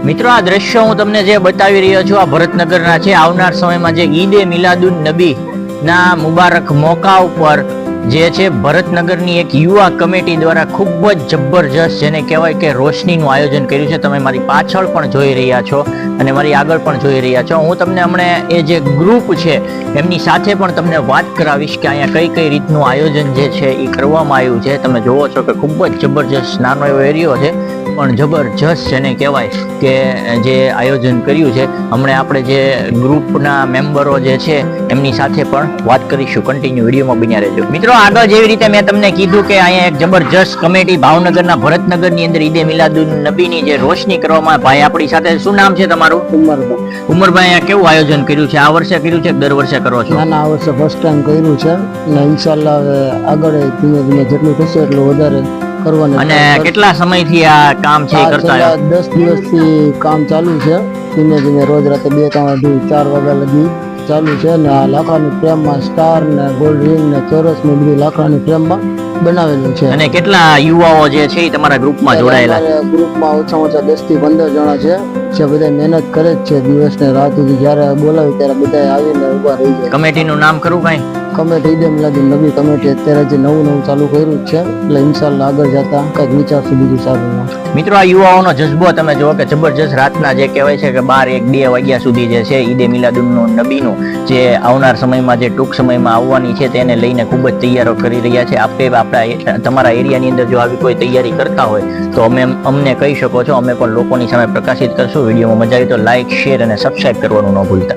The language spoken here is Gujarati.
મિત્રો આ દ્રશ્યો હું તમને જે બતાવી રહ્યો છું આ ભરતનગરના છે. આવનાર સમયમાં જે ઈદે મિલાદુન નબી ના મુબારક મોકા ઉપર જે છે ભરતનગરની એક યુવા કમિટી દ્વારા ખૂબ જ જબરજસ્ત જેને કહેવાય કે રોશનીનું આયોજન કર્યું છે. તમે મારી પાછળ પણ જોઈ રહ્યા છો અને મારી આગળ પણ જોઈ રહ્યા છો. હું તમને હમણાં એ જે ગ્રુપ છે એમની સાથે પણ તમને વાત કરાવીશ કે અહીંયા કઈ કઈ રીતનું આયોજન જે છે એ કરવામાં આવ્યું છે. તમે જોવો છો કે ખૂબ જ જબરજસ્ત નાનો એવો એરિયો છે પણ જબરજસ્ત જેને કહેવાય કે જે આયોજન કર્યું છે. હમણાં આપણે જે ગ્રુપના મેમ્બરો જે છે એમની સાથે પણ વાત કરીશું. કન્ટિન્યુ વિડીયોમાં બન્યા રહેજો. મિત્રો આગળ જેવી રીતે મેં તમને કીધું કે અહીંયા એક જબરજસ્ત કમિટી ભાવનગરના ભરતનગરની અંદર ઈદે મિલાદુન નબીની જે રોશની કરવામાં ભાઈ આપણી સાથે. શું નામ છે તમારું? ઉમરભાઈ, અહીંયા કેવું આયોજન કર્યું છે? આ વર્ષે કર્યું છે કે દર વર્ષે કરો છો? ના, આ વર્ષે ફર્સ્ટ ટાઈમ કર્યું છે અને ઇન્શાલ્લાહ હવે આગળ ધીમે ધીમે જેટલું થશે એટલું વધારે કરવાનું. અને કેટલા સમયથી આ કામ છે એ કરતા આવ્યા? 10 દિવસથી કામ ચાલુ છે. ધીમે ધીમે રોજ રાતે 2-3 વાગે 4 વાગ્યા લગી ચાલુ છે અને આ લાકડાની ફ્રેમમાં સ્ટાર ને ગોલ્ડ રિંગ ને ચોરસ ને બધી લાકડાની ફ્રેમમાં બનાવેલું છે. અને કેટલા યુવાઓ જે છે એ તમારા ગ્રુપમાં જોડાયેલા છે? ગ્રુપમાં ઓછામાં ઓછા 10 થી 15 જણા છે જે બધા મહેનત કરે જ છે દિવસ ને રાત સુધી. જ્યારે બોલાવી ત્યારે બધા આવીને ઉભા રહી જાય. કમિટીનું નામ ખરું કઈ? કમિટી ઈદે મિલાદુન નબી કમિટી અત્યારે જે નવું ચાલુ કર્યું છે એટલે ઇન્શાલ્લાહ આગળ જતા કંઈક વિચારશું બીજું સારું. મિત્રો આ યુવાઓનો જજ્બો તમે જુઓ કે જબરજસ્ત. રાતના જે કહેવાય છે કે 12-1-2 વાગ્યા સુધી જે છે ઈદે મિલાદુન નબીનું જે આવનાર સમયમાં જે ટૂંક સમયમાં આવવાની છે તેને લઈને ખૂબ જ તૈયારો કરી રહ્યા છે. આપણા તમારા એરિયાની અંદર જો આવી કોઈ તૈયારી કરતા હોય તો અમને કહી શકો છો. અમે પણ લોકોની સામે પ્રકાશિત કરશું. વિડીયોમાં મજા આવી તો લાઇક, શેર અને સબસ્ક્રાઇબ કરવાનું ન ભૂલતા.